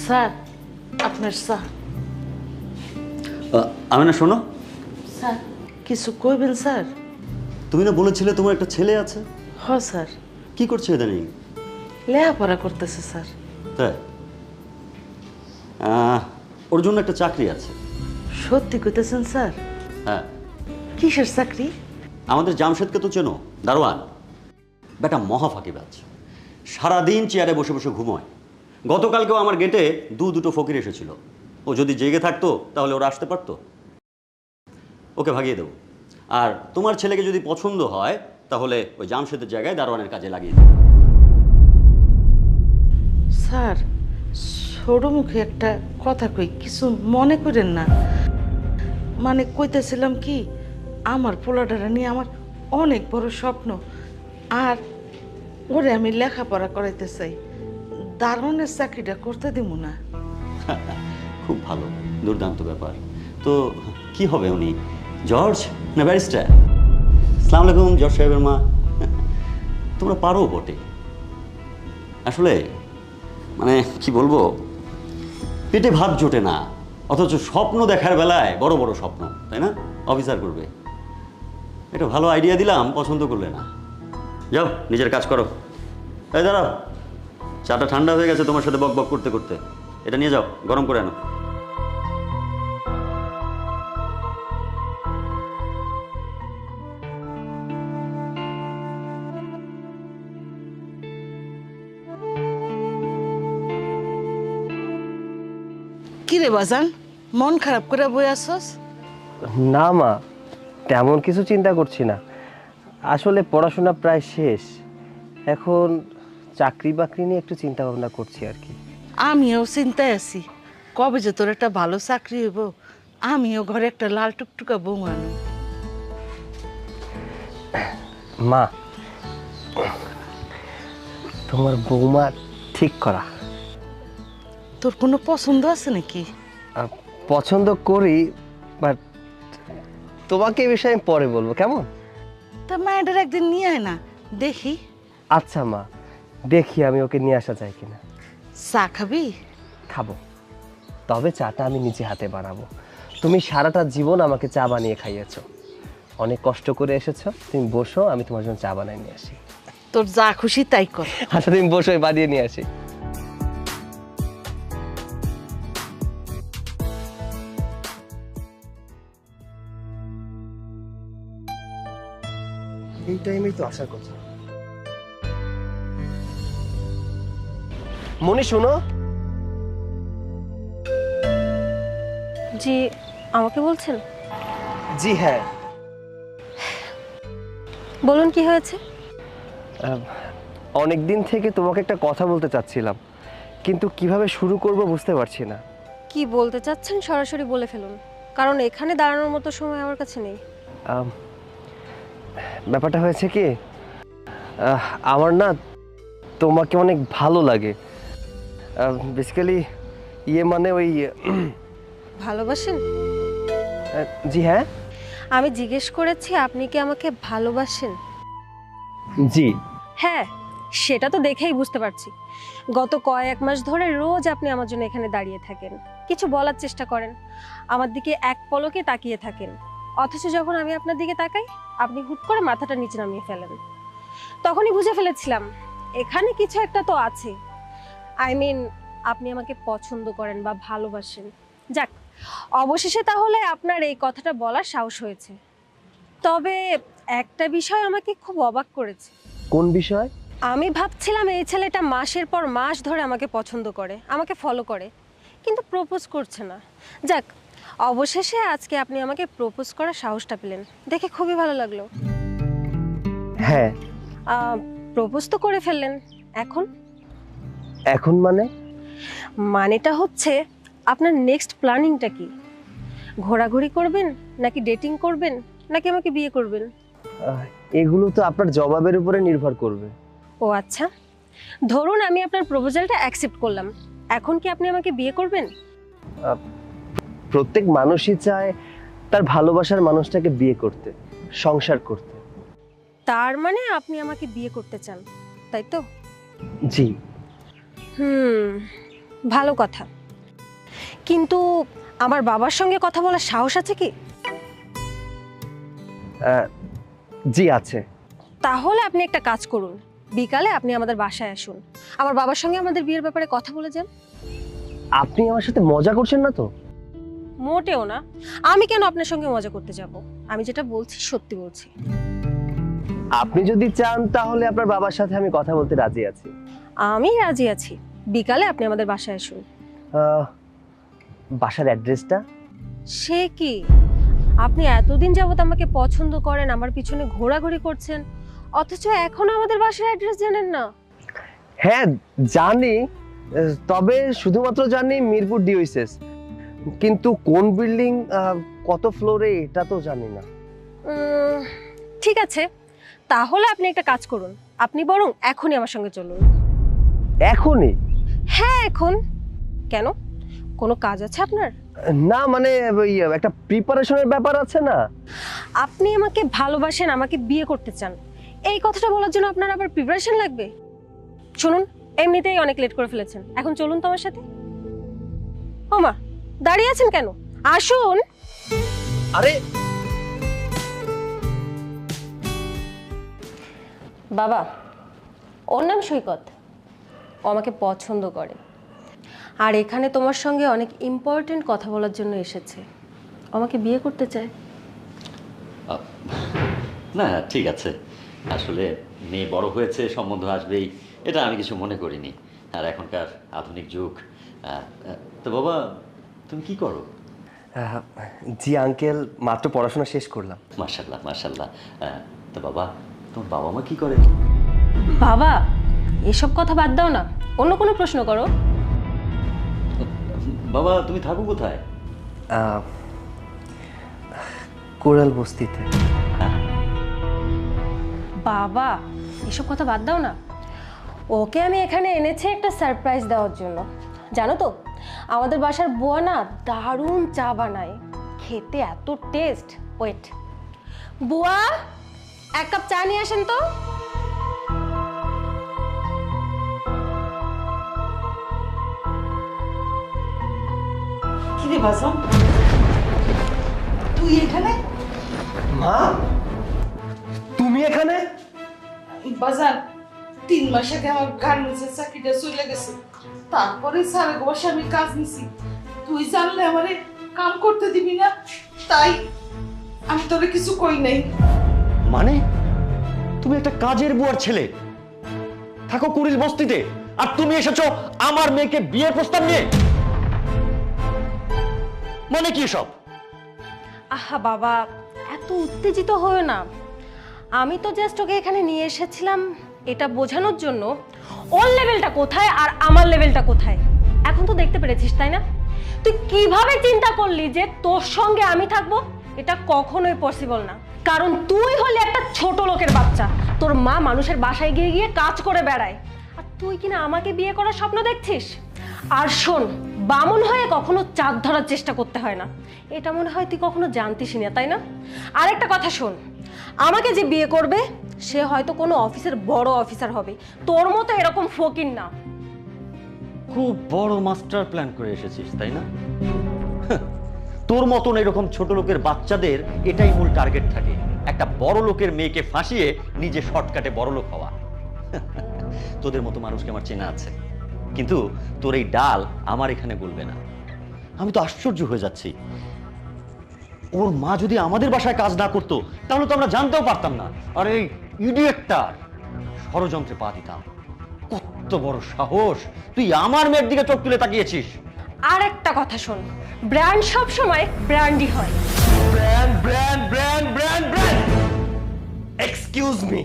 Sir আপনার চা। আমি না, শোনো, স্যার কিছু কইবেন স্যার? তুমি না বলেছিলে তোমার একটা ছেলে আছে? হ স্যার। কি করছে ইদানিং? লেখাপড়া করতেছে স্যার। তাই? ওর জন্য একটা চাকরি আছে। সত্যি কইতেছেন স্যার? হ্যাঁ। কিসের চাকরি? আমাদের জামশেদকে তো চেনো, দারোয়ান। বেটা মহা ফাঁকিবাজ, সারাদিন চেয়ারে বসে বসে ঘুমোয়। গতকালকেও আমার গেটে দুটো ফকির এসেছিল। ও যদি জেগে থাকতো তাহলে ওরা আসতে পারতো। ওকে ভাগিয়ে দেবো। আর তোমার ছেলেকে যদি পছন্দ হয় তাহলে ওই জামশেদের জায়গায় দারোয়ানের কাজে লাগিয়ে দেবো। স্যার ছোট মুখে একটা কথা কই, কিছু মনে করেন না। মানে কইতেছিলাম কি, আমার পোলাটারা নিয়ে আমার অনেক বড় স্বপ্ন। আর ওরে আমি লেখাপড়া করাইতে চাই, দারোয়ানের চাকরিটা করতে দিব না। খুব ভালো, দুর্দান্ত ব্যাপার। তো কি হবে উনি, জর্জ না ব্যারিস্টার? আসসালামু আলাইকুম জর্জ সাহেবের মা। তোমরা পারো বটে, আসলে মানে কি বলবো, পেটে ভাত জোটে না, অথচ স্বপ্ন দেখার বেলায় বড় বড় স্বপ্ন, তাই না? অফিসার করবে। এটা ভালো আইডিয়া দিলাম, পছন্দ করলে না। যাও নিজের কাজ করো। এই দাঁড়াও, চাটা ঠান্ডা হয়ে গেছে তোমার সাথে বক বক করতে করতে। এটা নিয়ে যাও, গরম করে আনো। কি রে বাজান, মন খারাপ করে বই আসছস? না মা, তেমন কিছু চিন্তা করছি না। আসলে পড়াশোনা প্রায় শেষ, এখন চাকরি বাকরি নিয়ে একটু চিন্তা ভাবনা করছি আর কি। আমিও চিন্তায় আছি, কবে যে তোর একটা ভালো চাকরি হইব, আমিও ঘরে একটা লাল টুকটুকা বউ আনি। মা, তোমার বৌমা ঠিক করা। তোর কোনো পছন্দ আছে নাকি? পছন্দ করি, বাট তোমাকে এই বিষয়ে আমি পরে বলবো, কেমন? তা মায়ের একদিন নিয়ে আয় না, দেখি। আচ্ছা মা, দেখি আমি ওকে নিয়ে আসা যায় কিনা। চা খাবি? খাবো, তবে চাটা আমি নিজে হাতে বানাবো। তুমি সারাটা জীবন আমাকে চা বানিয়ে খাইয়েছো, অনেক কষ্ট করে এসেছো। তুমি বসো, আমি তোমার জন্য চা বানিয়ে নিয়ে আসি। তোর যা খুশি তাই কর। আচ্ছা তুমি বসো, বানিয়ে নিয়ে আসি। এই টাইমেই তো আসার কথা। মনি শোনো। জি, আমাকে বলছেন? জি হ্যাঁ। বলুন কি হয়েছে? অনেক দিন থেকে তোমাকে একটা কথা বলতে চাচ্ছিলাম, কিন্তু কিভাবে শুরু করব বুঝতে পারছি না। কি বলতে চাচ্ছেন সরাসরি বলে ফেলুন, কারণ এখানে দাঁড়ানোর মতো সময় আমার কাছে নেই। ব্যাপারটা হয়েছে কি, আমার না তোমাকে অনেক ভালো লাগে। বেসিক্যালি মানে ওই ভালোবাসেন? জি হ্যাঁ। আমি জিজ্ঞেস করেছি আপনি কি আমাকে ভালোবাসেন? জি হ্যাঁ, সেটা তো দেখেই বুঝতে পারছি। গত কয়েক মাস ধরে রোজ আপনি আমার জন্য এখানে দাঁড়িয়ে থাকেন, কিছু বলার চেষ্টা করেন, আমার দিকে এক পলকে তাকিয়ে থাকেন। অথচ যখন আমি আপনার দিকে তাকাই, আপনি হুট করে মাথাটা নিচে নামিয়ে ফেলেন। তখনই বুঝে ফেলেছিলাম এখানে কিছু একটা তো আছে। আপনি আমাকে পছন্দ করেন বা ভালোবাসেন। যাক, অবশেষে তাহলে আপনার এই কথাটা বলার সাহস হয়েছে। তবে একটা বিষয় আমাকে খুব অবাক করেছে। কোন বিষয়? আমি ভাবছিলাম এই ছেলেটা মাসের পর মাস ধরে আমাকে পছন্দ করে, আমাকে ফলো করে, কিন্তু প্রপোজ করছে না। যাক, অবশেষে আজকে আপনি আমাকে প্রপোজ করার সাহসটা পেলেন, দেখে খুবই ভালো লাগলো। হ্যাঁ। প্রপোজ তো করে ফেললেন, এখন? এখন মানেটা হচ্ছে আপনার নেক্সট প্ল্যানিংটা কি? ঘোরাঘুরি করবেন, নাকি ডেটিং করবেন, নাকি আমাকে বিয়ে করবেন? এগুলো তো আপনার জবাবের উপরে নির্ভর করবে। ও আচ্ছা, ধরুন আমি আপনার প্রপোজালটা অ্যাকসেপ্ট করলাম, এখন কি আপনি আমাকে বিয়ে করবেন? প্রত্যেক মানুষই চায় তার ভালোবাসার মানুষটাকে বিয়ে করতে, সংসার করতে। তার মানে আপনি আমাকে বিয়ে করতে চান, তাই তো? জি। ভালো কথা। কিন্তু আমার বাবার সঙ্গে কথা বলার সাহস আছে কি? জি আছে। তাহলে আপনি একটা কাজ করুন, বিকালে আপনি আমাদের বাসায় আসুন, আমার বাবার সঙ্গে আমাদের বিয়ের ব্যাপারে কথা বলে যান। আপনি আমার সাথে মজা করছেন না তো? মোটেও না। আমি কেন আপনার সঙ্গে মজা করতে যাব? আমি যেটা বলছি সত্যি বলছি। আপনি যদি চান তাহলে আপনার বাবার সাথে আমি কথা বলতে রাজি আছি। আমি রাজি আছি, বিকালে আপনি আমাদের বাসায় আসুন। বাসার অ্যাড্রেসটা? সে কি, আপনি এতদিন যাবত আমাকে পছন্দ করেন, আমার পিছনে ঘোরাঘুরি করছেন, অথচ এখনো আমাদের বাসার অ্যাড্রেস জানেন না? হ্যাঁ জানি, তবে শুধুমাত্র জানি মিরপুর ডিওএসএস, কিন্তু কোন বিল্ডিং কত ফ্লোরে এটা তো জানি না। ঠিক আছে, তাহলে আপনি একটা কাজ করুন, আপনি বরং এখনই আমার সঙ্গে চলুন। এখনই? হ্যাঁ এখন। কেন, কোনো কাজ আছে আপনার? না মানে ওই একটা প্রিপারেশনের ব্যাপার আছে না। আপনি আমাকে ভালোবাসেন, আমাকে বিয়ে করতে চান, এই কথাটা বলার জন্য আপনার আবার প্রিপারেশন লাগবে? শুনুন, এমনিতেই অনেক লেট করে ফেলেছেন, এখন চলুন তো আমার সাথে। ওমা, দাঁড়িয়ে আছেন কেন, আসুন। আরে বাবা, ওর নাম সৈকত, ও আমাকে পছন্দ করে, আর এখানে তোমার সঙ্গে অনেক ইম্পর্টেন্ট কথা বলার জন্য এসেছে। ও আমাকে বিয়ে করতে চায়। না ঠিক আছে, আসলে মেয়ে বড় হয়েছে, সম্বন্ধ আসবেই, এটা আমি কিছু মনে করিনি। আর এখনকার আধুনিক যুগ। তো বাবা তুমি কি করো? জি আঙ্কেল, মাত্র পড়াশোনা শেষ করলাম। মাশাল্লাহ মাশাল্লাহ। তো বাবা, তোমার বাবা মা কি করে? বাবা, এসব কথা বাদ দাও না, অন্য কোনো প্রশ্ন করো। বাবা তুমি থাকো কোথায়? কোরাল বস্তিতে। বাবা, এসব কথা বাদ দাও না, ওকে আমি এখানে এনেছি একটা সারপ্রাইজ দেওয়ার জন্য। জানো তো, আমাদের বাসার বুয়া না দারুণ চা বানায়, খেতে এত টেস্ট। ওয়েট, বুয়া এক কাপ চা নিয়ে আসেন তো। কি রে বাজান, তুই এখানে? মা, তুমি এখানে? বাজান, 3 মাস আগে আমার গার্মেন্টসের চাকরিটা চলে গেছে, তারপরে সারা বসে আমি কাজ নিছি। তুই জানলে আমারে কাম করতে দিবি না, তাই আমি তোরে কিছু কই নাই। মানে তুমি একটা কাজের বুয়ার ছেলে, থাকো কুড়িল বস্তিতে, আর তুমি এসেছো আমার মেয়েকে বিয়ের প্রস্তাব নিয়ে? মানে কি সব? আহা বাবা, এত উত্তেজিত হও না। আমি তো জাস্ট ওকে এখানে নিয়ে এসেছিলাম এটা বোঝানোর জন্য ওর লেভেলটা কোথায় আর আমার লেভেলটা কোথায়। এখন তো দেখতে পেরেছিস তাই না? তুই কিভাবে চিন্তা করলি যে তোর সঙ্গে আমি থাকবো? এটা কখনোই পসিবল না, কারণ তুই হলি একটা ছোট লোকের বাচ্চা। তোর মা মানুষের বাসায় গিয়ে গিয়ে কাজ করে বেড়ায়, আর তুই কিনা আমাকে বিয়ে করার স্বপ্ন দেখছিস। আর শোন, বামুন হয়ে কখনো চাঁদ ধরার চেষ্টা করতে হয় না, এটা মনে হয় তুই কখনো জানতিসই না তাই না? আরেকটা কথা শোন, আমাকে যে বিয়ে করবে সে হয়তো কোনো অফিসের বড় অফিসার হবে, তোর মতো এরকম ফকির না। খুব বড় মাস্টার প্ল্যান করে এসেছিস তাই না? তোর মতন এরকম ছোট লোকের বাচ্চাদের এটাই মূল টার্গেট থাকে, একটা বড় লোকের মেয়েকে ফাঁসিয়ে নিজে শর্টকাটে বড় লোক হওয়া। তোদের মতো মানুষকে আমার চেনা আছে, কিন্তু তোর এই ডাল আমার এখানে গলবে না। আমি তো আশ্চর্য হয়ে যাচ্ছি, ওর মা যদি আমাদের বাসায় কাজ না করতো তাহলে তো আমরা জানতেও পারতাম না, আর এই ইডিয়েটটার ষড়যন্ত্রে পা দিতাম। কত বড় সাহস, তুই আমার মেয়ের দিকে চোখ তুলে তাকিয়েছিস। আর একটা কথা শোন, ব্র্যান্ড সব সময় ব্র্যান্ডই হয়। Brand brand brand brand brand, excuse me,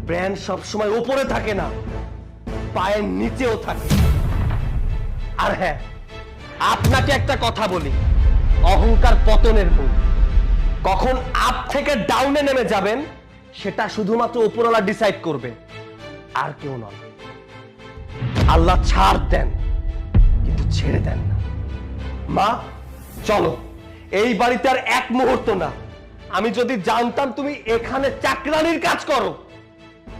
brand সব সময় উপরে থাকে না, পায়ের নিচেও থাকে। আর হ্যাঁ, আপনাকে একটা কথা বলি, অহংকার পতনের মূল। কখন আপ থেকে ডাউনে নেমে যাবেন সেটা শুধুমাত্র উপরওয়ালা ডিসাইড করবে, আর কেউ নয়। আল্লাহ ছাড় দেন কিন্তু ছেড়ে দেন না। মা চলো, এই বাড়িতে আর এক মুহূর্ত না। আমি যদি জানতাম তুমি এখানে চাকরানির কাজ করো,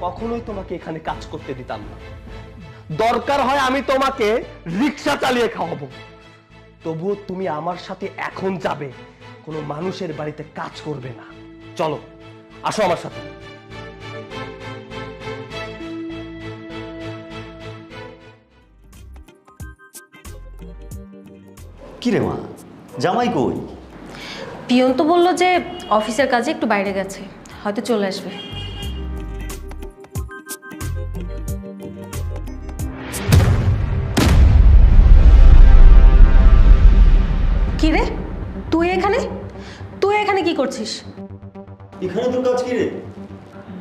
কখনোই তোমাকে এখানে কাজ করতে দিতাম না। দরকার হয় আমি তোমাকে রিক্সা চালিয়ে খাওয়াবো, তবুও তুমি আমার সাথে এখন যাবে, কোনো মানুষের বাড়িতে কাজ করবে না। চলো, আসো আমার সাথে। কি রে মা, জামাই কই? পিয়ন তো বললো যে অফিসের কাজে একটু বাইরে গেছে, হয়তো চলে আসবে। কি রে, তুই এখানে কি করছিস? এখানে তোর কাজ কি রে?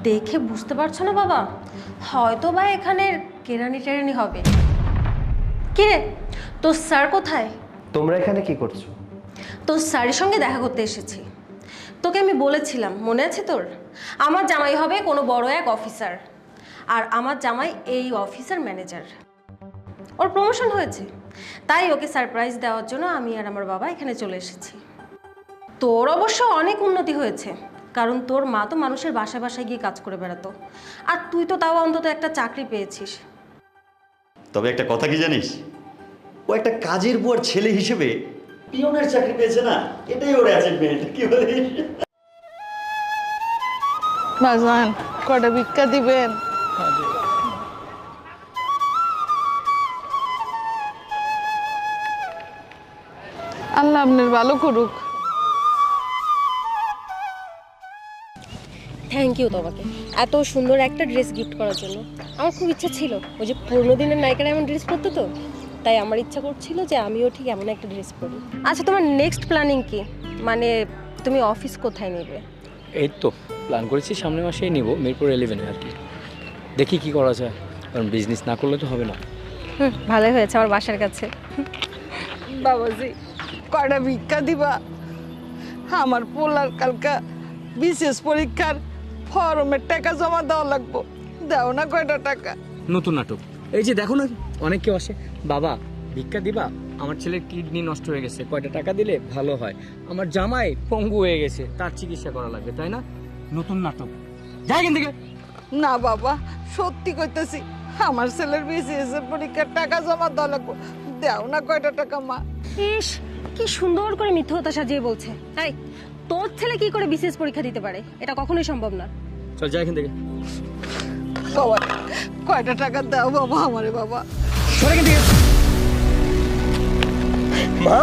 দেখে বুঝতে পারছো না বাবা? হয়তো বা এখানে কেরানি টেরানি হবে। কি রে, তোর স্যার কোথায়? তোমরা এখানে কি করছো? তোর স্যারের সঙ্গে দেখা করতে এসেছি। তোকে আমি বলেছিলাম, মনে আছে তোর? আমার জামাই হবে কোনো বড় এক অফিসার, আর আমার জামাই এই অফিসার ম্যানেজার। ওর প্রমোশন হয়েছে, তাই ওকে সারপ্রাইজ দেওয়ার জন্য আমি আর আমার বাবা এখানে চলে এসেছি। তোর অবশ্য অনেক উন্নতি হয়েছে, কারণ তোর মা তো মানুষের বাসায় বাসায় গিয়ে কাজ করে বেড়াতো, আর তুই তো তাও অন্তত একটা চাকরি পেয়েছিস। তবে একটা কথা কি জানিস, ও একটা কাজের বুয়ার ছেলে হিসেবে পিয়নের চাকরি পেয়েছে না, এটাই ওর অ্যাচিভমেন্ট। কি বলিস? বাজান, কটা ভিক্ষা দিবেন? আল্লাহ আপনার ভালো করুক। থ্যাংক ইউ তোমাকে এত সুন্দর একটা ড্রেস গিফট করার জন্য। আমার খুব ইচ্ছা ছিল, ওই যে পুরোনো দিনের নায়িকারা এমন ড্রেস পরতো, তো তাই আমার ইচ্ছা করছিল যে আমিও ঠিক এমন একটা ড্রেস পরি। আচ্ছা, তোমার নেক্সট প্ল্যানিং কি? মানে তুমি অফিস কোথায় নেবে? এই তো প্ল্যান করেছি সামনের মাসেই নিব, মিরপুর 11-এ আর কি। দেখি কি করা যায়, কারণ বিজনেস না করলে তো হবে না। ভালোই হয়েছে, আমার বাসার কাছে। বাবাজি, কটা ভিক্ষা দিবা? আমার পোলার কালকা বিশেষ পরীক্ষার ফর্মের টাকা জমা দেওয়া লাগবো, দাও না কয়টা টাকা? নতুন নাটক, এই যে দেখো না অনেক কেউ আসে, বাবা ভিক্ষা দিবা, আমার ছেলের কিডনি নষ্ট হয়ে গেছে, কয়টা টাকা দিলে ভালো হয়, আমার জামাই পঙ্গু হয়ে গেছে, তার চিকিৎসা করা লাগবে, তাই না? নতুন নাটক, যাই এখান থেকে। না বাবা, সত্যি কইতেছি, আমার ছেলের বিশেষ পরীক্ষার টাকা জমা দেওয়া লাগবো, দাও না কয়টা টাকা মা? ইস, কি সুন্দর করে মিথ্যা সাজিয়ে বলছে। তাই তোর ছেলে কি করে বিশেষ পরীক্ষা দিতে পারে? এটা কখনোই সম্ভব না। চল যাই এখান থেকে। বাবা, কয়টা টাকা দাও বাবা আমারে বাবা। চল এখান থেকে। মা,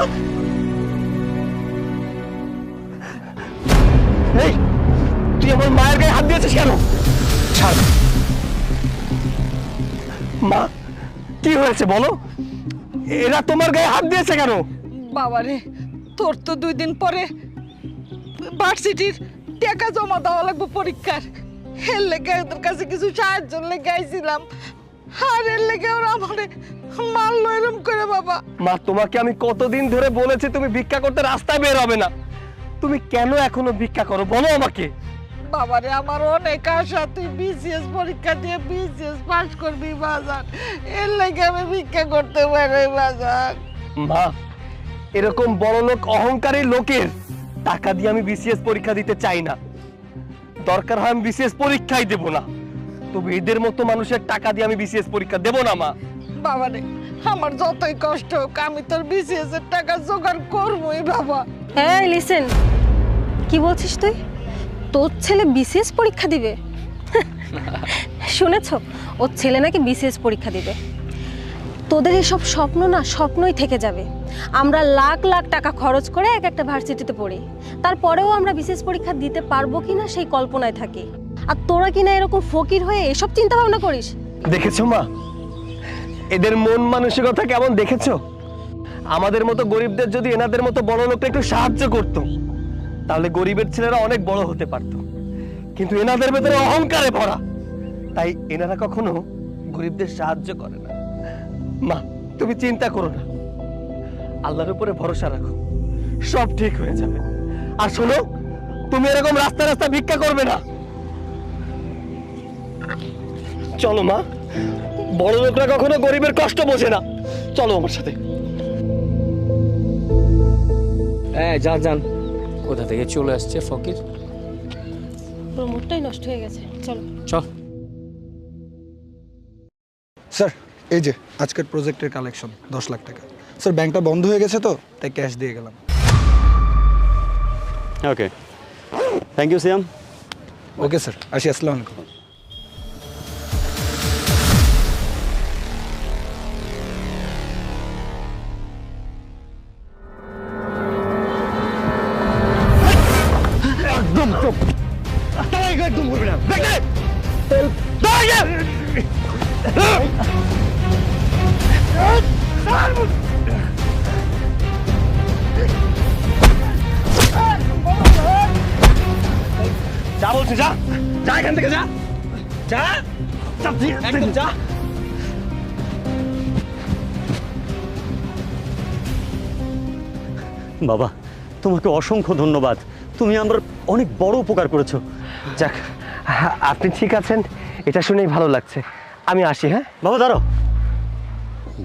এই তুই আমার মায়ের গায়ে হাত দিয়েছিস কেন? ছাড়। মা, কি হয়েছে বলো? এরা তোমার গায়ে হাত দিয়েছে কেন? বাবারে, তোর তো 2 দিন পরে ভার্সিটির টাকা জমা দেওয়া লাগবে পরীক্ষার, এর লেগে ওদের কাছে কিছু সাহায্য লেগে আইছিলাম, আর এর লেগে ওরা আমারে মারলো এরম করে বাবা। মা, তোমাকে আমি কতদিন ধরে বলেছি তুমি ভিক্ষা করতে রাস্তায় বের হবে না, তুমি কেন এখনো ভিক্ষা করো বলো আমাকে? বাবারে, আমার অনেক আশা তুই বিসিএস পরীক্ষা দিয়ে বিসিএস পাস করবি বাজার, এর লেগে আমি ভিক্ষা করতে পারি বাজার। মা, এরকম বড়লোক অহংকারী লোকের টাকা দিয়ে আমি বিসিএস পরীক্ষা দিতে চাই না, দরকার হয় আমি বিসিএস পরীক্ষাই দেব না, তবে এদের মতো মানুষের টাকা দিয়ে আমি বিসিএস পরীক্ষা দেব না। মা বাবারে, আমার যতই কষ্ট হোক আমি তোর বিসিএস এর টাকা জোগাড় করবোই বাবা। এই লিসেন, কি বলছিস তুই? তোর ছেলে বিশেষ পরীক্ষা দিবে? শুনেছ, ওর ছেলে নাকি বিশেষ পরীক্ষা দিবে। তোদের এসব স্বপ্ন না স্বপ্নই থেকে যাবে। আমরা লাখ লাখ টাকা খরচ করে এক একটা ভার্সিটিতে পড়ি, তারপরেও আমরা বিশেষ পরীক্ষা দিতে পারবো কিনা সেই কল্পনায় থাকি। আর তোরা কিনা এরকম ফকির হয়ে এসব চিন্তা ভাবনা করিস? দেখেছো মা, এদের মন মানসিকতা কেমন দেখেছো? আমাদের মতো গরিবদের যদি এনাদের মতো বড় লোকটা একটু সাহায্য করত, তাহলে গরিবের ছেলেরা অনেক বড় হতে পারত, কিন্তু এনাদের ভেতরে অহংকারে ভরা, তাই এনারা কখনো গরিবদের সাহায্য করে না। মা, তুমি চিন্তা করো না, আল্লাহর উপরে ভরসা রাখো, সব ঠিক হয়ে যাবে। আর শোনো, তুমি এরকম রাস্তা রাস্তা ভিক্ষা করবে না। চলো মা, বড় লোকরা কখনো গরিবের কষ্ট বোঝে না, চলো আমার সাথে। যান যান, কোথা থেকে চলে আসছে ফকির। তোর মুডটাই নষ্ট হয়ে গেছে, চলো। চল। স্যার, এই যে আজকের প্রজেক্টের কালেকশন 10 লাখ টাকা। স্যার ব্যাংকটা বন্ধ হয়ে গেছে তো তাই ক্যাশ দিয়ে গেলাম। Okay, thank you Siam. Okay sir, আসি, আসসালামু আলাইকুম। একদম চুপ, একদম করবি না। যা বলছি, যা যা এখান থেকে, যা যা একদম যা। বাবা, তোমাকে অসংখ্য ধন্যবাদ। তুমি আমার অনেক বড় উপকার করেছো। যাক, আপনি ঠিক আছেন, এটা শুনেই ভালো লাগছে। আমি আসি। হ্যাঁ বাবা দাঁড়াও।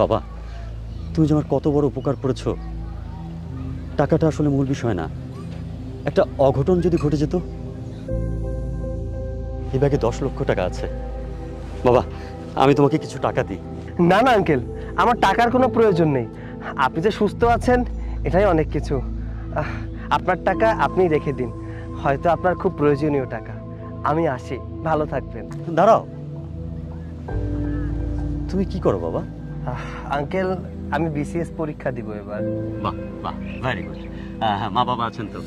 বাবা, তুমি যে আমার কত বড় উপকার করেছো, টাকাটা আসলে মূল বিষয় না। একটা অঘটন যদি ঘটে যেত। এই ব্যাগে 10 লক্ষ টাকা আছে। বাবা, আমি তোমাকে কিছু টাকা দিই। না না আঙ্কেল, আমার টাকার কোনো প্রয়োজন নেই। আপনি যে সুস্থ আছেন এটাই অনেক কিছু। আপনার টাকা আপনিই রেখে দিন, হয়তো আপনার খুব প্রয়োজনীয় টাকা। আমি আসি, ভালো থাকবেন। দাঁড়াও, তুমি কি করো বাবা? আঙ্কেল, আমি বিসিএস পরীক্ষা দিব এবার। বাহ বাহ, ভেরি গুড। হ্যাঁ, মা বাবা আছেন তো?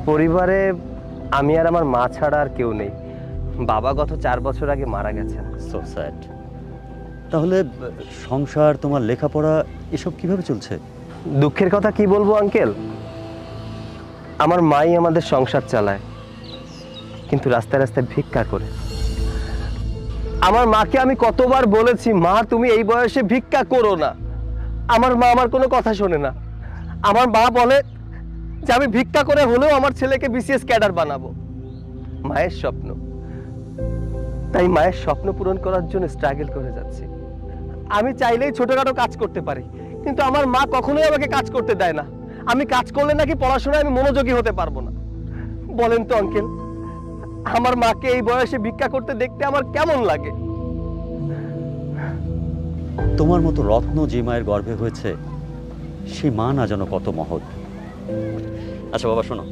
পরিবারে আমি আর আমার মা ছাড়া আর কেউ নেই। বাবা গত 4 বছর আগে মারা গেছেন। So sad. তাহলে সংসার, তোমার লেখাপড়া এসব কিভাবে চলছে? দুঃখের কথা কি বলবো আঙ্কেল, আমার মাই আমাদের সংসার চালায়, কিন্তু রাস্তায় রাস্তায় ভিক্ষা করে। আমার মাকে আমি কতবার বলেছি, মা তুমি এই বয়সে ভিক্ষা করো না। আমার মা আমার কোনো কথা শোনে না। আমার মা বলে যে আমি ভিক্ষা করে হলেও আমার ছেলেকে বিসিএস ক্যাডার বানাবো। মায়ের স্বপ্ন, তাই মায়ের স্বপ্ন পূরণ করার জন্য স্ট্রাগল করে যাচ্ছি। আমি চাইলেই ছোটখাটো কাজ করতে পারি, কিন্তু আমার মা কখনোই আমাকে কাজ করতে দেয় না। আমি কাজ করলে নাকি পড়াশোনায় আমি মনোযোগী হতে পারবো না। বলেন তো আঙ্কেল, আমার মাকে এই বয়সে ভিক্ষা করতে দেখতে আমার কেমন লাগে? তোমার মতো রত্ন যে মায়ের গর্ভে হয়েছে, সেই মা না জানো কত মহৎ। আচ্ছা বাবা শোনো,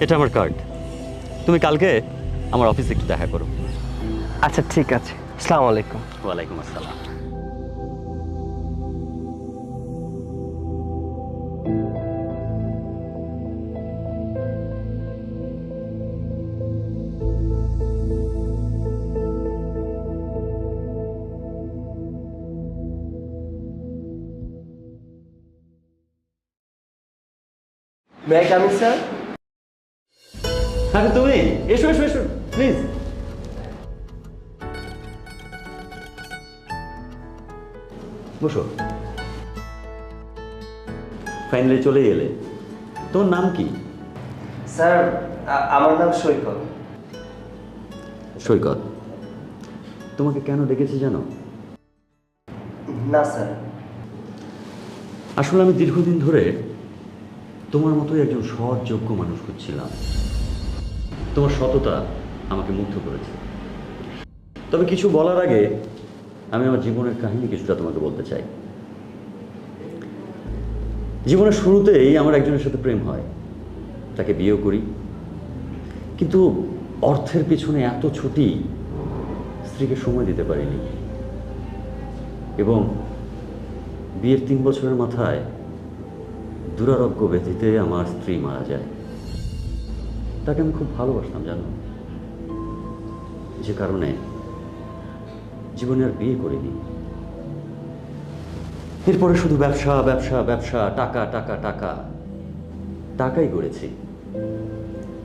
এটা আমার কার্ড। তুমি কালকে আমার অফিসে একটু দেখা করো। আচ্ছা ঠিক আছে, আসসালামু আলাইকুম। ওয়ালাইকুম আসসালাম। May I come in sir? হ্যাঁ তুমি এসো এসো এসো প্লিজ। বসো। ফাইনালি চলে এলে। তোমার নাম কি? স্যার আমার নাম সৈকত। সৈকত। তোমাকে কেন ডেকেছি জানো? না স্যার। আসলে আমি দীর্ঘদিন ধরে তোমার মতোই একজন সৎ যোগ্য মানুষ খুঁজছিলাম। তোমার সততা আমাকে মুগ্ধ করেছে। তবে কিছু বলার আগে আমি আমার জীবনের কাহিনী কিছুটা তোমাকে বলতে চাই। জীবনের শুরুতেই আমার একজনের সাথে প্রেম হয়, তাকে বিয়েও করি। কিন্তু অর্থের পিছনে এত ছুটি, স্ত্রীকে সময় দিতে পারিনি। এবং বিয়ের 3 বছরের মাথায় দুরারোগ্য ব্যাধিতে আমার স্ত্রী মারা যায়। তাকে আমি খুব ভালোবাসতাম জানো, যে কারণে জীবনে আর বিয়ে করিনি। এরপরে শুধু ব্যবসা ব্যবসা ব্যবসা, টাকা টাকা টাকা, টাকাই গড়েছি,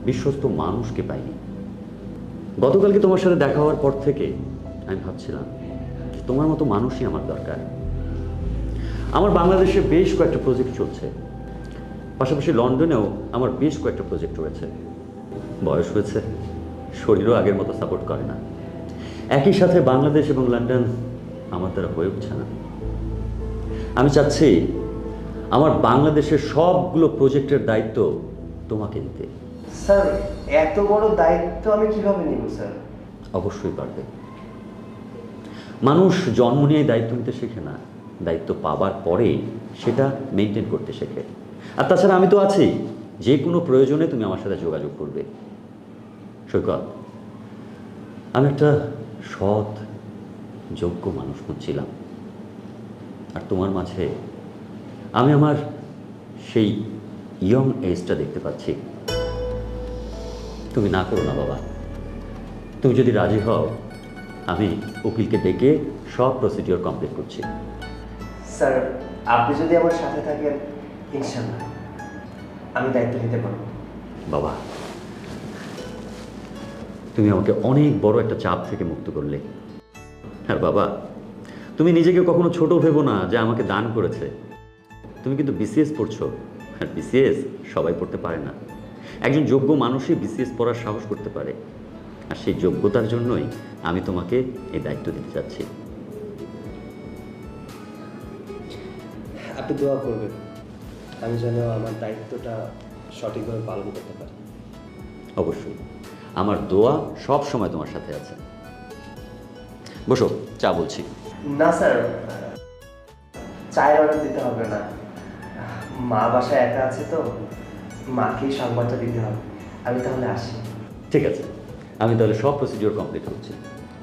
বিশ্বস্ত মানুষকে পাইনি। গতকালকে তোমার সাথে দেখা হওয়ার পর থেকে আমি ভাবছিলাম তোমার মতো মানুষই আমার দরকার। আমার বাংলাদেশে বেশ কয়েকটা প্রজেক্ট চলছে, পাশাপাশি লন্ডনেও আমার বেশ কয়েকটা প্রজেক্ট রয়েছে। বয়স হয়েছে, শরীরও আগের মতো সাপোর্ট করে না। একই সাথে বাংলাদেশ এবং লন্ডন আমার দ্বারা হয়ে উঠছে না। আমি চাচ্ছি আমার বাংলাদেশের সবগুলো প্রজেক্টের দায়িত্ব তোমাকে নিতে। স্যার এত বড় দায়িত্ব আমি কিভাবে নিব স্যার? অবশ্যই পারবে। মানুষ জন্ম নিয়ে দায়িত্ব নিতে শেখে না, দায়িত্ব পাবার পরে সেটা মেনটেন করতে শেখে। আর তাছাড়া আমি তো আছি, যে কোনো প্রয়োজনে তুমি আমার সাথে যোগাযোগ করবে। সৈকত, আমি একটা সৎ যোগ্য মানুষ খুঁজছিলাম, আর তোমার মাঝে আমি আমার সেই ইয়ং এজটা দেখতে পাচ্ছি। তুমি না করো না বাবা, তুমি যদি রাজি হও আমি উকিলকে ডেকে সব প্রসিডিওর কমপ্লিট করছি। স্যার, আপনি যদি আমার সাথে থাকেন ইনশাআল্লাহ আমি দায়িত্ব নিতে পারবো। বাবা, তুমি আমাকে অনেক বড় একটা চাপ থেকে মুক্ত করলে। আর বাবা, তুমি নিজেকে কখনো ছোট ভেবো না যে আমাকে দান করেছে। তুমি কিন্তু বিসিএস পড়ছো, আর বিসিএস সবাই পড়তে পারে না। একজন যোগ্য মানুষই বিসিএস পড়ার সাহস করতে পারে, আর সেই যোগ্যতার জন্যই আমি তোমাকে এই দায়িত্ব দিতে চাচ্ছি। আপনি দোয়া করবেন আমি যেন আমার দায়িত্বটা সঠিকভাবে পালন করতে পারি। অবশ্যই, আমার দোয়া সব সময় তোমার সাথে আছে। বসো, চা বলছি। না স্যার, চায়ের অর্ডার দিতে হবে না। মা বাসায় একা আছে তো, মাকেই সংবাদটা দিতে হবে। আমি তাহলে আসি। ঠিক আছে, আমি তাহলে সব প্রসিডিওর কমপ্লিট করছি।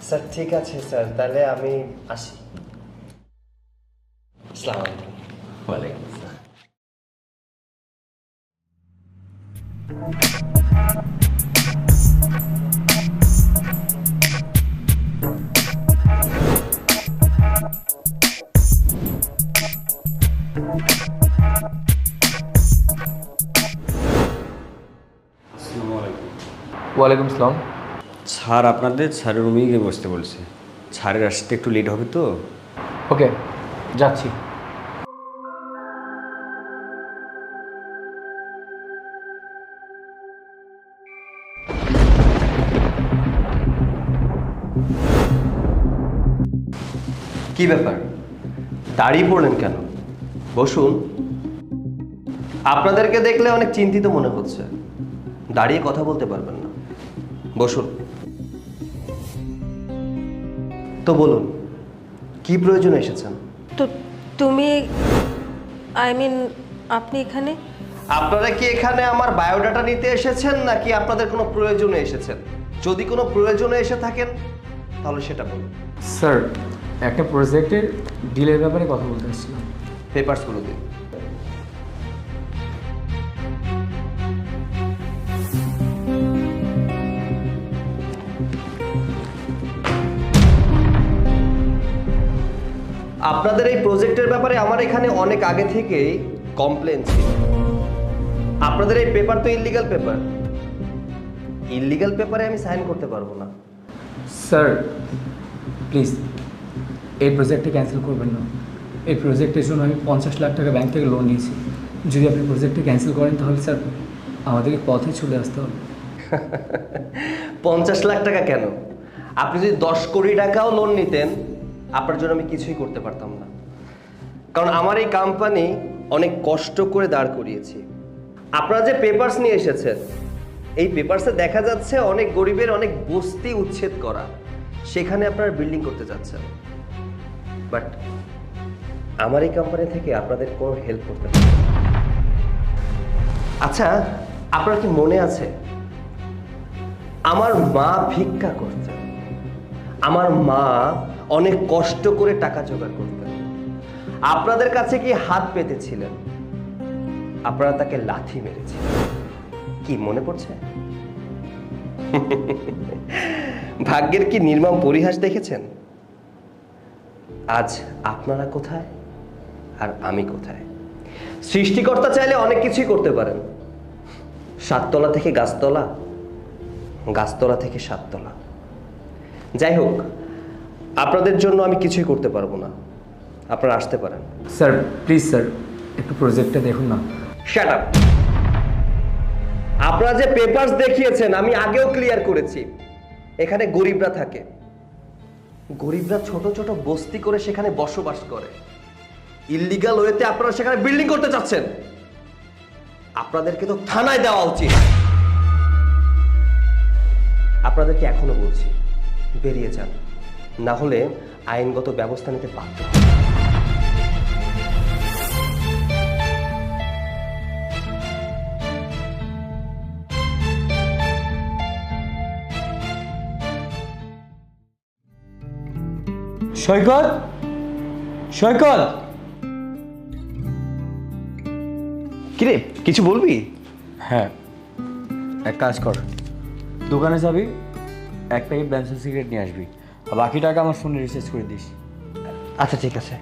স্যার ঠিক আছে স্যার, তাহলে আমি আসি। আসসালামু আলাইকুম। ওয়ালাইকুম আসসালাম। ওয়ালাইকুম আসসালাম। স্যার আপনাদের স্যারের রুমেই গিয়ে বসতে বলছে। স্যারের আসতে একটু লেট হবে তো। ওকে, যাচ্ছি। কি ব্যাপার, দাঁড়িয়ে পড়লেন কেন? বসুন। আপনাদেরকে দেখলে অনেক চিন্তিত মনে হচ্ছে, দাঁড়িয়ে কথা বলতে পারবেন না। বসুন। তো বলুন, কি প্রয়োজনে এসেছেন? তো তুমি, আপনি এখানে? আপনারা কি এখানে আমার বায়োডাটা নিতে এসেছেন নাকি আপনাদের কোনো প্রয়োজনে এসেছেন? যদি কোনো প্রয়োজনে এসে থাকেন তাহলে সেটা বলুন। স্যার, একটা প্রজেক্টের ডিলের ব্যাপারে কথা বলতে এসেছিলাম। পেপারসগুলো দিন। আপনাদের এই প্রজেক্টের ব্যাপারে আমার এখানে অনেক আগে থেকেই কমপ্লেন ছিল। আপনাদের এই পেপার তো ইল্লিগাল পেপার। ইল্লিগাল পেপারে আমি সাইন করতে পারবো না। স্যার প্লিজ, এই প্রজেক্টটা ক্যান্সেল করবেন না। এই প্রজেক্টের জন্য আমি 50 লাখ টাকা ব্যাংক থেকে লোন নিয়েছি। যদি আপনি প্রজেক্টটা ক্যান্সেল করেন তাহলে স্যার আমাদেরকে পথে চলে আসতে হবে। 50 লাখ টাকা কেন? আপনি যদি 10 কোটি টাকাও লোন নিতেন আপনার জন্য আমি কিছুই করতে পারতাম না। কারণ আমার এই কোম্পানি অনেক কষ্ট করে দাঁড় করিয়েছি। আপনারা যে পেপারস নিয়ে এসেছেন, এই পেপারসে দেখা যাচ্ছে অনেক গরিবের অনেক বস্তি উচ্ছেদ করা, সেখানে আপনারা বিল্ডিং করতে যাচ্ছেন। বাট আমার এই কোম্পানি থেকে আপনাদের কোনো হেল্প করতে পারবে না। আচ্ছা, আপনার কি মনে আছে আমার মা ভিক্ষা করতেন? আমার মা অনেক কষ্ট করে টাকা জোগাড় করতেন। আপনাদের কাছে কি হাত পেতেছিলেন, আপনারা তাকে লাথি মেরেছিলেন। কি মনে পড়ছে? ভাগ্যের কি নির্মম পরিহাস দেখেছেন? আজ আপনারা কোথায় আর আমি কোথায়? সৃষ্টিকর্তা চাইলে অনেক কিছুই করতে পারেন। 7 তলা থেকে গাছতলা, গাছতলা থেকে 7 তলা। যাই হোক, আপনাদের জন্য আমি কিছুই করতে পারবো না। আপনারা আসতে পারেন। স্যার প্লিজ স্যার, একটু প্রজেক্টটা দেখুন না। Shut up. আপনারা যে পেপারস দেখিয়েছেন আমি আগেও ক্লিয়ার করেছি, এখানে গরিবরা থাকে। গরিবরা ছোট ছোট বস্তি করে সেখানে বসবাস করে। ইল্লিগাল ওয়েতে আপনারা সেখানে বিল্ডিং করতে চাচ্ছেন। আপনাদেরকে তো থানায় দেওয়া উচিত। আপনাদেরকে এখনো বলছি, বেরিয়ে যান, না হলে আইনগত ব্যবস্থা নিতে বাধ্য। সৈকত, সৈকত, কিরে কিছু বলবি? হ্যাঁ, এক কাজ কর, দোকানে যাবি, এক প্যাকেট ব্যানসন সিগারেট নিয়ে আসবি, আর বাকি টাকা আমার ফোনে রিচার্জ করে দিস। আচ্ছা ঠিক আছে।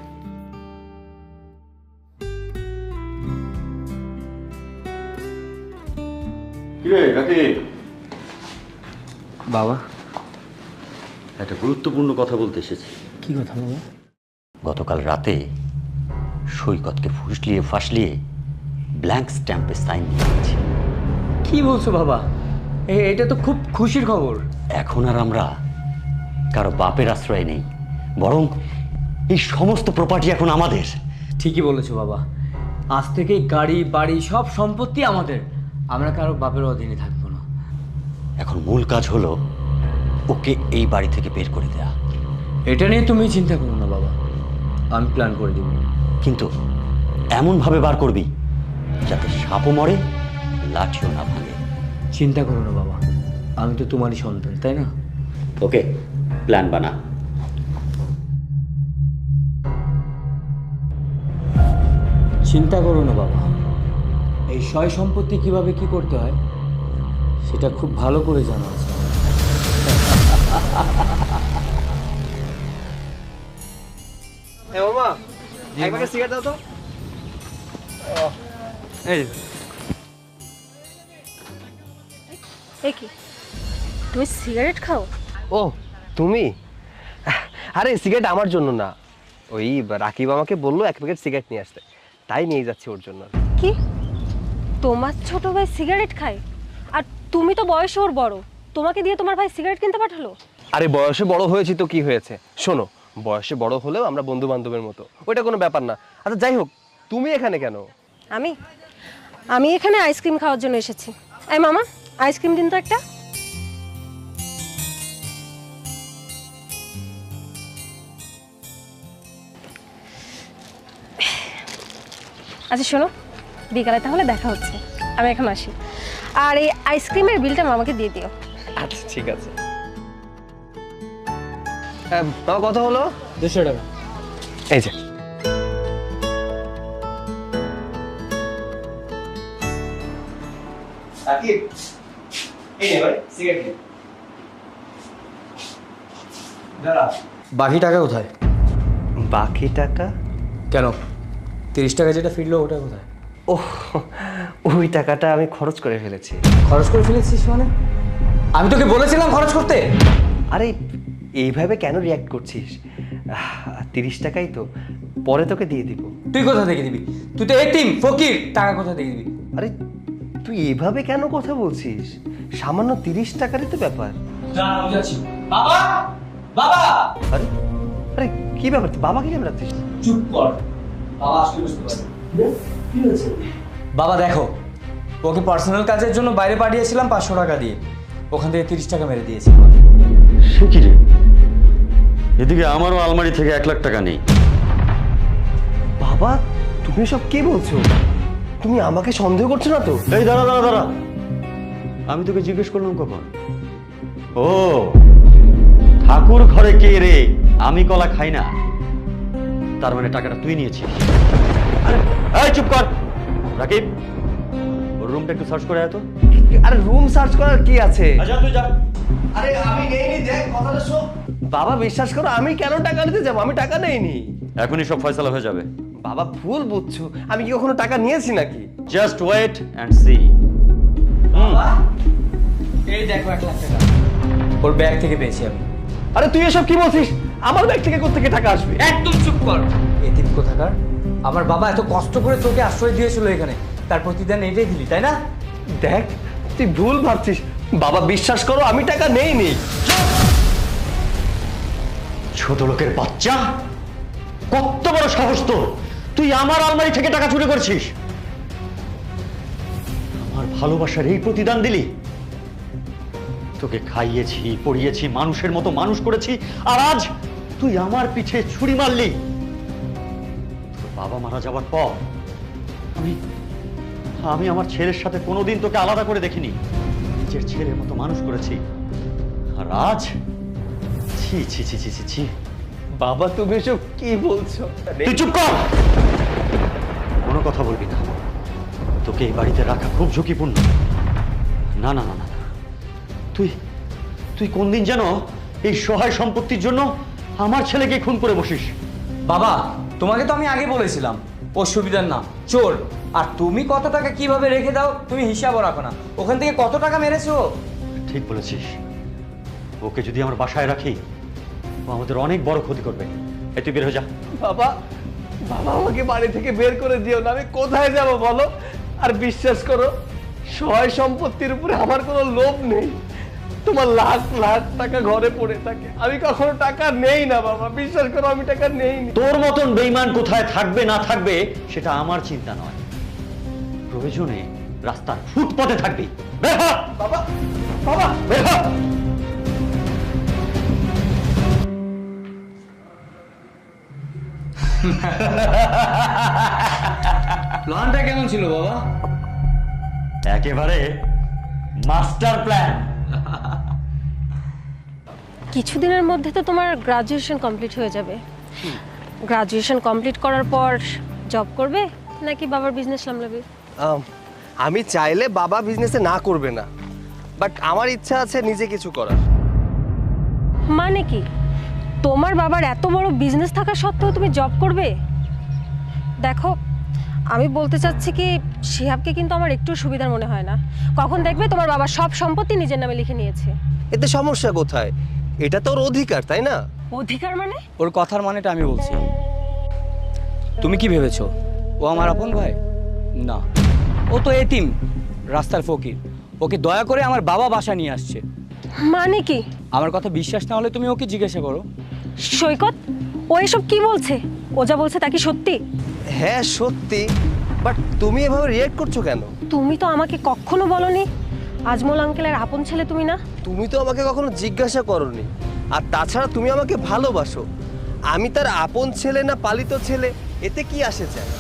কিরে রাকিব, বাবা, একটা গুরুত্বপূর্ণ কথা বলতে এসেছি। কি কথা বাবা? গতকাল রাতে সৈকতকে ফাঁসলিয়ে ব্ল্যাঙ্ক স্ট্যাম্পে সাইন দিয়েছি। কি বলছো বাবা? এটা তো খুব খুশির খবর। এখন আর আমরা কারো বাপের আশ্রয় নেই, বরং এই সমস্ত প্রপার্টি এখন আমাদের। ঠিকই বলেছো বাবা, আজ থেকে গাড়ি বাড়ি সব সম্পত্তি আমাদের, আমরা কারো বাপের অধীনে থাকবো না। এখন মূল কাজ হলো ওকে এই বাড়ি থেকে বের করে দেয়া। এটা নিয়ে তুমি চিন্তা করো না বাবা, আমি প্ল্যান করে দিব। কিন্তু এমনভাবে বার করবি যাতে সাপও মরে, লাঠিও না ভাঙে। চিন্তা করো না বাবা, আমি তো তোমারই সন্তান, তাই না? ওকে, প্ল্যান বানা। চিন্তা করো না বাবা, এই সয় সম্পত্তি কিভাবে কি করতে হয় সেটা খুব ভালো করে জানা আছে। মামা, এক প্যাকেট সিগারেট দাও তো। এই এ কি, তুমি সিগারেট খাও? ও তুমি? আরে সিগারেট আমার জন্য না, ওই রাকিব আমাকে বললো এক প্যাকেট সিগারেট নিয়ে আসতে, তাই নিয়ে যাচ্ছি ওর জন্য। কি, তোমার ছোট ভাই সিগারেট খায়? আর তুমি তো বয়সে ওর বড়, তোমাকে দিয়ে তোমার ভাই সিগারেট কিনতে পাঠালো? আরে বয়সে বড় হয়েছি তো কি হয়েছে, শোনো, বয়সে বড় হলেও আমরা বন্ধু বান্ধবের মতো, ওইটা কোনো ব্যাপার না। আচ্ছা যাই হোক, তুমি এখানে কেন? আমি এখানে আইসক্রিম খাওয়ার জন্য এসেছি। এই মামা, আইসক্রিম দিন তো একটা। আচ্ছা শোনো, বিকালে তাহলে দেখা হচ্ছে, আমি এখন আসি। আর এই আইসক্রিমের বিলটা মামাকে দিয়ে দিও। আচ্ছা ঠিক আছে। বাবা কত হলো? 200 টাকা। এই যে। বাকি টাকা কোথায়? বাকি টাকা? কেন, 30 টাকা যেটা ফিরলো ওটা কোথায়? ওহ, ওই টাকাটা আমি খরচ করে ফেলেছি। খরচ করে ফেলেছিস মানে? আমি তোকে বলেছিলাম খরচ করতে। আরে এইভাবে কেন রিয়াক্ট করছিস? 30 টাকাই তো, পরে তোকে দিয়ে দিব। তুই কোথা থেকে দিবি? তুই তো এতিম ফকির, টাকা কোথা থেকে দিবি? আরে তুই এইভাবে কেন কথা বলছিস? সামান্য 30 টাকারই তো ব্যাপার। বাবা, বাবা! আরে আরে কি ব্যাপার, তুই বাবাকে কেন রাখছিস? চুপ কর, বাবা আসলে বুঝতে পারবে। বাবা দেখো, ওকে পার্সোনাল কাজের জন্য বাইরে পাঠিয়েছিলাম 500 টাকা দিয়ে, ওখান থেকে 30 টাকা মেরে দিয়েছি। সে কি রে, এদিকে আমারও আলমারি থেকে 1 লাখ টাকা নেই। বাবা তুমি সব কি বলছো? তুমি আমাকে সন্দেহ করছো না তো? এই দাঁড়া দাঁড়া দাঁড়া, আমি তোকে জিজ্ঞেস করলাম কখন? ও, ঠাকুর ঘরে কে রে, আমি কলা খাই না, তার মানে টাকাটা তুই নিয়েছিস। এই চুপ কর রাকিব, ওর রুমটা একটু সার্চ করে আয় তো। আরে রুম সার্চ করার কি আছে? আচ্ছা তুই যা। আরে আমি নেইনি, দেখ কথাটা শোন। বাবা বিশ্বাস করো, আমি কেন টাকা নিতে যাবো? আমি টাকা নেইনি। এখনই সব ফয়সালা হয়ে যাবে। বাবা ভুল বুঝছো, আমি কি কখনো টাকা নিয়েছি নাকি? Just wait and see. এই দেখো 1 লাখ টাকা ওর ব্যাগ থেকে পেয়েছি আমি। আরে তুই এসব কি বলছিস? আমার ব্যাগ থেকে কোত্থেকে টাকা আসবে? একদম চুপ কর, এতিম কোথাকার। আমার বাবা এত কষ্ট করে তোকে আশ্রয় দিয়েছিল এখানে, তার প্রতিদান এটাই দিলি, তাই না? দেখ তুই ভুল ভাবছিস, বাবা বিশ্বাস করো আমি টাকা নেইনি। ছোট লোকের বাচ্চা, কত বড় সাহস তোর! তুই আমার আলমারি থেকে টাকা চুরি করছিস, আমার ভালোবাসার এই প্রতিদান দিলি? তোকে খাইয়েছি, পড়িয়েছি, মানুষের মতো মানুষ করেছি, আর আজ তুই আমার পিঠে ছুরি মারলি। তোর বাবা মারা যাওয়ার পর আমি আমি আমার ছেলের সাথে কোনোদিন তোকে আলাদা করে দেখিনি, নিজের ছেলের মতো মানুষ করেছি। আর আজ ছি ছি ছি ছি ছি ছি। বাবা তুমি এসব কি বলছো? তুই চুপ কর, কোনো কথা বলবি না। তোকে এই বাড়িতে রাখা খুব ঝুঁকিপূর্ণ। না না না না, তুই তুই কোন দিন যেন এই সহায় সম্পত্তির জন্য আমার ছেলেকে খুন করে বসিস। বাবা, তোমাকে তো আমি আগে বলেছিলাম ও সুবিধার না, চোর। আর তুমি কত টাকা কিভাবে রেখে দাও তুমি হিসাবও রাখো না। ওখান থেকে কত টাকা মেরেছো? ঠিক বলেছিস, ওকে যদি আমার বাসায় রাখি ও আমাদের অনেক বড় ক্ষতি করবে। এই তুই বের হয়ে যা। বাবা, বাবা আমাকে বাড়ি থেকে বের করে দিও না, আমি কোথায় যাব বলো? আর বিশ্বাস করো, সহায় সম্পত্তির উপরে আমার কোনো লোভ নেই। তোমার লাখ লাখ টাকা ঘরে পড়ে থাকে, আমি কখনো টাকা নেই না বাবা, বিশ্বাস করো আমি টাকা নেই। তোর মতন বেঈমান কোথায় থাকবে না থাকবে সেটা আমার চিন্তা নয়, প্রয়োজনে রাস্তার ফুটপথে থাকবি। বের হ! বাবা, বাবা বের হ! প্ল্যানটা কেমন ছিল বাবা? একেবারে মাস্টার প্ল্যান। কিছুদিনের মধ্যে তো তোমার গ্রাজুয়েশন কমপ্লিট হয়ে যাবে। গ্রাজুয়েশন কমপ্লিট করার পর জব করবে নাকি বাবার বিজনেস সামলাবে? আমি চাইলে বাবা বিজনেসে না করবে না, বাট আমার ইচ্ছা আছে নিজে কিছু করার। মানে কি, তোমার বাবার এত বড় বিজনেস থাকা সত্ত্বেও তুমি জব করবে? দেখো, আমি বলতে চাচ্ছি কি, শিহাবকে কিন্তু আমার একটু সুবিধার মনে হয় না। কখন দেখবে তোমার বাবা সব সম্পত্তি নিজের নামে লিখে নিয়েছে। এতে সমস্যা কোথায়? এটা তো ওর অধিকার, তাই না? অধিকার মানে? ওর কথার মানেটা আমি বলছি। তুমি কি ভেবেছো ও আমার আপন ভাই? না, ও তো এতিম, রাস্তার ফকির। ওকে দয়া করে আমার বাবা বাসা নিয়ে আসছে। মানে কি? আমার কথা বিশ্বাস না হলে তুমি ওকে জিজ্ঞাসা করো। সৈকত, ও এসব কি বলছে? ও যা বলছে তা কি সত্যি? হ্যাঁ সত্যি, বাট তুমি এভাবে রিয়েক্ট করছো কেন? তুমি তো আমাকে কখনো বলনি আজমল আঙ্কেলের আপন ছেলে তুমি না। তুমি তো আমাকে কখনো জিজ্ঞাসা করোনি, আর তাছাড়া তুমি আমাকে ভালোবাসো। আমি তার আপন ছেলে না পালিত ছেলে, এতে কি আসে যায়?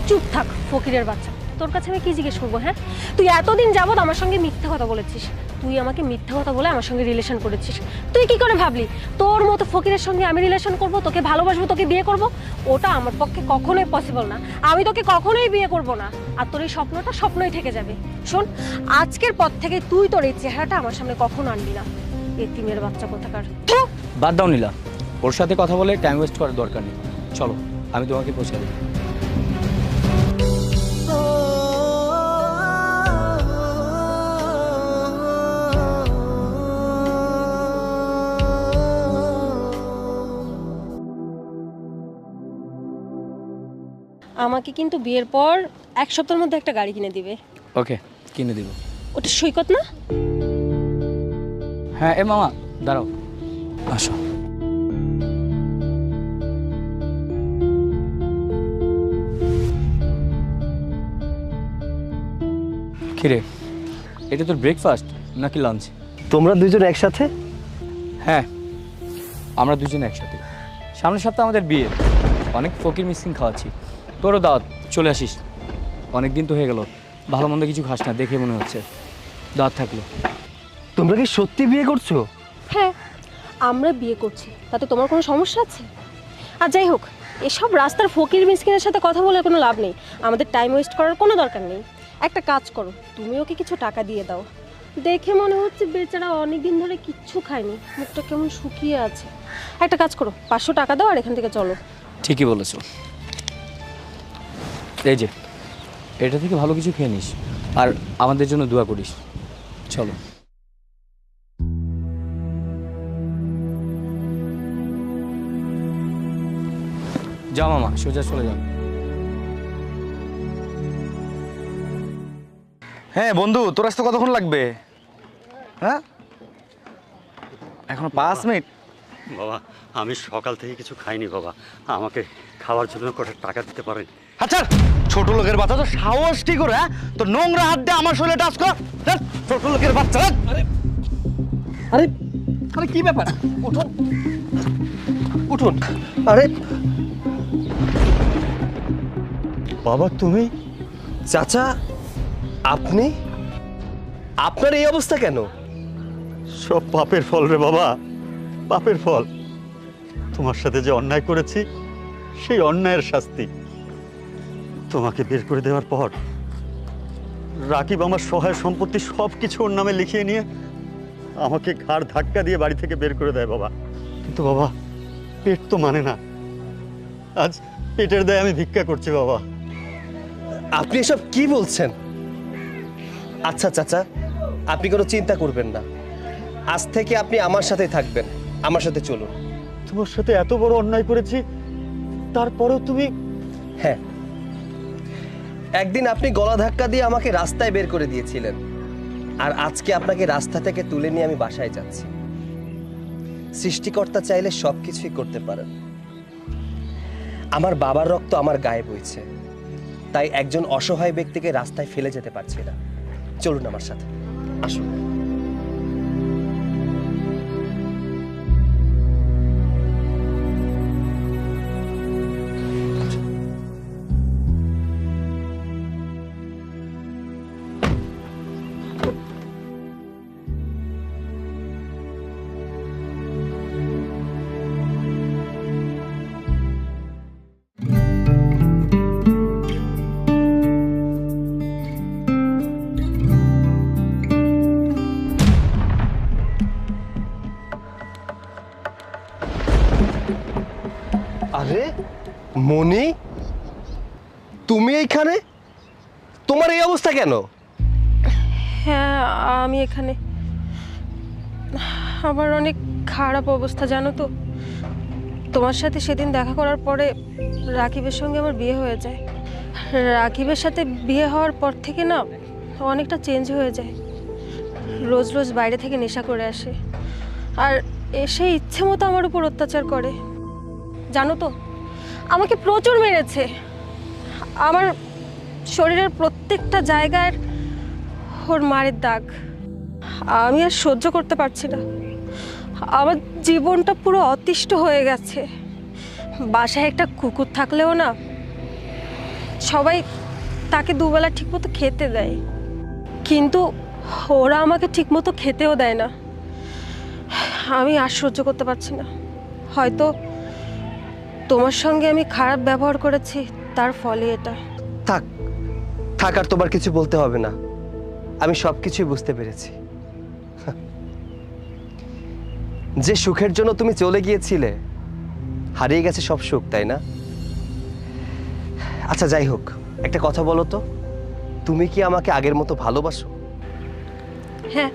চুপ থাক ফকিরের বাচ্চা, তোর কাছে আমি কি জিজ্ঞেস করবো? হ্যাঁ, তুই এতদিন যাবত আমার সঙ্গে মিথ্যা কথা বলেছিস। তুই আমাকে মিথ্যা কথা বলে আমার সঙ্গে রিলেশন করেছিস। তুই কি করে ভাবলি তোর মতো ফকিরের সঙ্গে আমি রিলেশন করব, তোকে ভালোবাসবো, তোকে বিয়ে করব? ওটা আমার পক্ষে কখনোই পসিবল না। আমি তোকে কখনোই বিয়ে করব না, আর তোর এই স্বপ্নটা স্বপ্নই থেকে যাবে। শোন, আজকের পর থেকে তুই তোর এই চেহারাটা আমার সামনে কখনো আনবি না, এতিমের বাচ্চা কোথাকার। বাদ দাও নীলা, ওর সাথে কথা বলে টাইম ওয়েস্ট করার দরকার নেই। চলো, আমি তোমাকে পৌঁছে দেবো। আমাকে কিন্তু বিয়ের পর 1 সপ্তাহের মধ্যে একটা গাড়ি কিনে দিবে। ওকে, কিনে দিব। ওটা সৈকত না? হ্যাঁ, এ মামা দাঁড়াও, আসো। কিরে, এটা তোর ব্রেকফাস্ট নাকি লাঞ্চ? তোমরা দুজন একসাথে? হ্যাঁ, আমরা দুজন একসাথে। সামনের সপ্তাহে আমাদের বিয়ে, অনেক ফকির মিসকিন খাওয়াচ্ছি। তোরও দাওয়াত, চলে আসিস। অনেক দিন তো হয়ে গেল, ভালো মন্দ কিছু খাস না দেখে মনে হচ্ছে। দাওয়াত থাকলো। তোমরা কি সত্যি বিয়ে করছো? হ্যাঁ, আমরা বিয়ে করছি, তাতে তোমার কোনো সমস্যা আছে? আর যাই হোক, এসব রাস্তার ফকির মিসকিনের সাথে কথা বলে কোনো লাভ নেই। আমাদের টাইম ওয়েস্ট করার কোনো দরকার নেই। একটা কাজ করো, তুমি ওকে কিছু টাকা দিয়ে দাও। দেখে মনে হচ্ছে বেচারা অনেক দিন ধরে কিচ্ছু খায়নি, মুখটা কেমন শুকিয়ে আছে। একটা কাজ করো, 500 টাকা দাও আর এখান থেকে চলো। ঠিকই বলেছো। এই যে, এটা থেকে ভালো কিছু খেয়ে নিস আর আমাদের জন্য দোয়া করিস। চলো। যাও মামা, সোজা চলে যাও। হ্যাঁ বন্ধু, তোর আসতে কতক্ষণ লাগবে? হ্যাঁ, এখনো 5 মিনিট। বাবা, আমি সকাল থেকে কিছু খাইনি বাবা, আমাকে খাওয়ার জন্য কটা টাকা দিতে পারেন? আচ্ছা ছোট লোকের বাচ্চা তো সাহস কি করে, হ্যাঁ? তো নোংরা হাত দিয়ে আমার শরীরে টাচ কর। ধ্যাৎ, ছোট লোকের বাচ্চা। আরে আরে আরে কি ব্যাপার, উঠুন উঠুন। আরে বাবা তুমি? চাচা, আপনি? আপনার এই অবস্থা কেন? সব পাপের ফল রে বাবা, পাপের ফল। তোমার সাথে যে অন্যায় করেছি সেই অন্যায়ের শাস্তি। তোমাকে বের করে দেওয়ার পর রাকিব আমার সহায় সম্পত্তি সব কিছু ওর নামে লিখিয়ে নিয়ে আমাকে ঘাড় ধাক্কা দিয়ে বাড়ি থেকে বের করে দেয় বাবা। কিন্তু বাবা পেট তো মানে না, আজ পেটের দায়ে আমি ভিক্ষা করছি বাবা। আপনি এসব কি বলছেন? আচ্ছা চাচা, আপনি কোনো চিন্তা করবেন না, আজ থেকে আপনি আমার সাথেই থাকবেন। আমার সাথে চলুন। তোমার সাথে এত বড় অন্যায় করেছি, তারপরেও তুমি? হ্যাঁ, একদিন আপনি গলা ধাক্কা দিয়ে আমাকে রাস্তায় বের করে দিয়েছিলেন, আর আজকে আপনাকে রাস্তা থেকে তুলে নিয়ে আমি বাসায় যাচ্ছি। সৃষ্টিকর্তা চাইলে সবকিছুই করতে পারেন। আমার বাবার রক্ত আমার গায়ে বইছে, তাই একজন অসহায় ব্যক্তিকে রাস্তায় ফেলে যেতে পারছি না। চলুন আমার সাথে, আসুন। আরে মনি, তুমি এইখানে? তোমার এই অবস্থা কেন? হ্যাঁ, আমি এখানে। আমার অনেক খারাপ অবস্থা জানো তো। তোমার সাথে সেদিন দেখা করার পরে রাকিবের সঙ্গে আমার বিয়ে হয়ে যায়। রাকিবের সাথে বিয়ে হওয়ার পর থেকে না অনেকটা চেঞ্জ হয়ে যায়। রোজ রোজ বাইরে থেকে নেশা করে আসে, আর এসে ইচ্ছে মতো আমার উপর অত্যাচার করে। জানো তো, আমাকে প্রচুর মেরেছে। আমার শরীরের প্রত্যেকটা জায়গার ওর মারের দাগ। আমি আর সহ্য করতে পারছি না। আমার জীবনটা পুরো অতিষ্ঠ হয়ে গেছে। বাসায় একটা কুকুর থাকলেও না, সবাই তাকে দুবেলা ঠিকমতো খেতে দেয়, কিন্তু ওরা আমাকে ঠিকমতো খেতেও দেয় না। আমি আর সহ্য করতে পারছি না। হয়তো তোমার সঙ্গে আমি খারাপ ব্যবহার করেছি, তার ফলে এটা। থাক থাক, আর তোমার কিছু বলতে হবে না। আমি সবকিছুই বুঝতে পেরেছি। যে সুখের জন্য তুমি চলে গিয়েছিলে, হারিয়ে গেছে সব সুখ, তাই না? আচ্ছা যাই হোক, একটা কথা বলো তো, তুমি কি আমাকে আগের মতো ভালোবাসো? হ্যাঁ,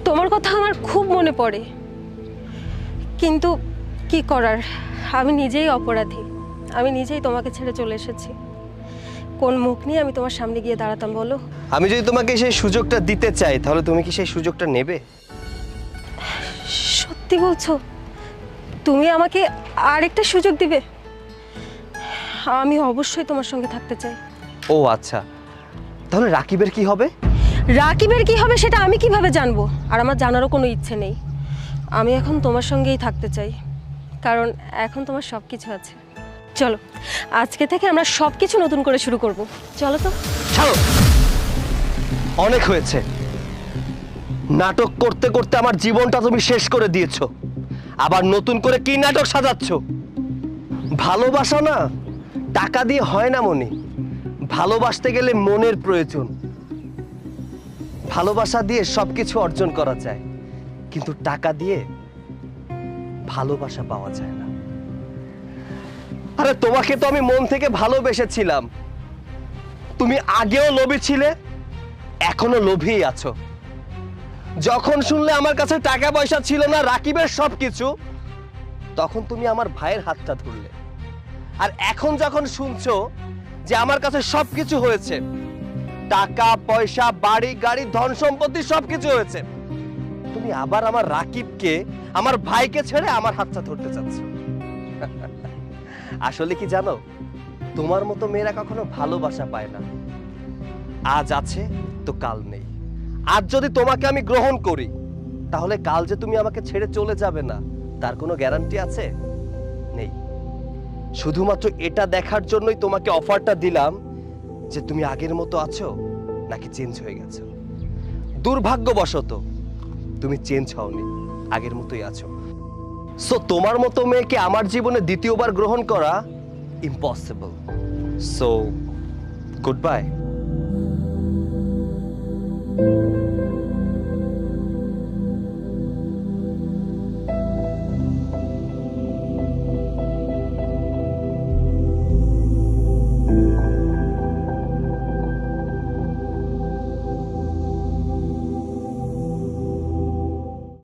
তোমার কথা আমার খুব মনে পড়ে, কিন্তু কি করার, আমি নিজেই অপরাধী। আমি নিজেই তোমাকে ছেড়ে চলে এসেছি। কোন মুখ নিয়ে আমি তোমার সামনে গিয়ে দাঁড়াতাম বলো? আমি যদি তোমাকে সেই সুযোগটা দিতে চাই, তাহলে তুমি কি সেই সুযোগটা নেবে? সত্যি বলছো? তুমি আমাকে আরেকটা সুযোগ দিবে? আমি অবশ্যই তোমার সঙ্গে থাকতে চাই। ও আচ্ছা, তাহলে রাকিবের কি হবে? রাকিবের কি হবে সেটা আমি কিভাবে জানবো? আর আমার জানারও কোনো ইচ্ছে নেই। আমি এখন তোমার সঙ্গেই থাকতে চাই, কারণ এখন তোমার সব কিছু আছে। চলো, আজকে থেকে আমরা সব কিছু নতুন করে শুরু করব। চলো তো। ছাড়ো, অনেক হয়েছে। নাটক করতে করতে আমার জীবনটা তুমি শেষ করে দিয়েছো। আবার নতুন করে কি নাটক সাজাচ্ছ? ভালোবাসা না টাকা দিয়ে হয় না মনি। ভালোবাসতে গেলে মনের প্রয়োজন। ভালোবাসা দিয়ে সবকিছু অর্জন করা যায়, কিন্তু টাকা দিয়ে ভালোবাসা পাওয়া যায় না। আরে তোমাকে তো আমি মন থেকে ভালোবেসেছিলাম। তুমি আগেও লোভী ছিলে, এখনো লোভীই আছো। যখন শুনলে আমার কাছে টাকা পয়সা ছিল না, রাকিবের সবকিছু, তখন তুমি আমার ভাইয়ের হাতটা ধরলে। আর এখন যখন শুনছো যে আমার কাছে সবকিছু হয়েছে, টাকা পয়সা, বাড়ি গাড়ি, ধন সম্পত্তি সবকিছু হয়েছে, তুমি আবার আমার রাকিবকে, আমার ভাইকে ছেড়ে আমার হাতটা ধরতে চাচ্ছ। আসলে কি জানো, তোমার মতো মেয়েরা কখনো ভালোবাসা পায় না। আজ আছে তো কাল নেই। আজ যদি তোমাকে আমি গ্রহণ করি, তাহলে কাল যে তুমি আমাকে ছেড়ে চলে যাবে না তার কোনো গ্যারান্টি আছে? নেই। শুধুমাত্র এটা দেখার জন্যই তোমাকে অফারটা দিলাম যে তুমি আগের মতো আছো নাকি চেঞ্জ হয়ে গেছো। দুর্ভাগ্যবশত তুমি চেঞ্জ হওনি, আগের মতোই আছো। সো তোমার মতো মেয়েকে আমার জীবনে দ্বিতীয়বার গ্রহণ করা ইম্পসিবল। So good bye.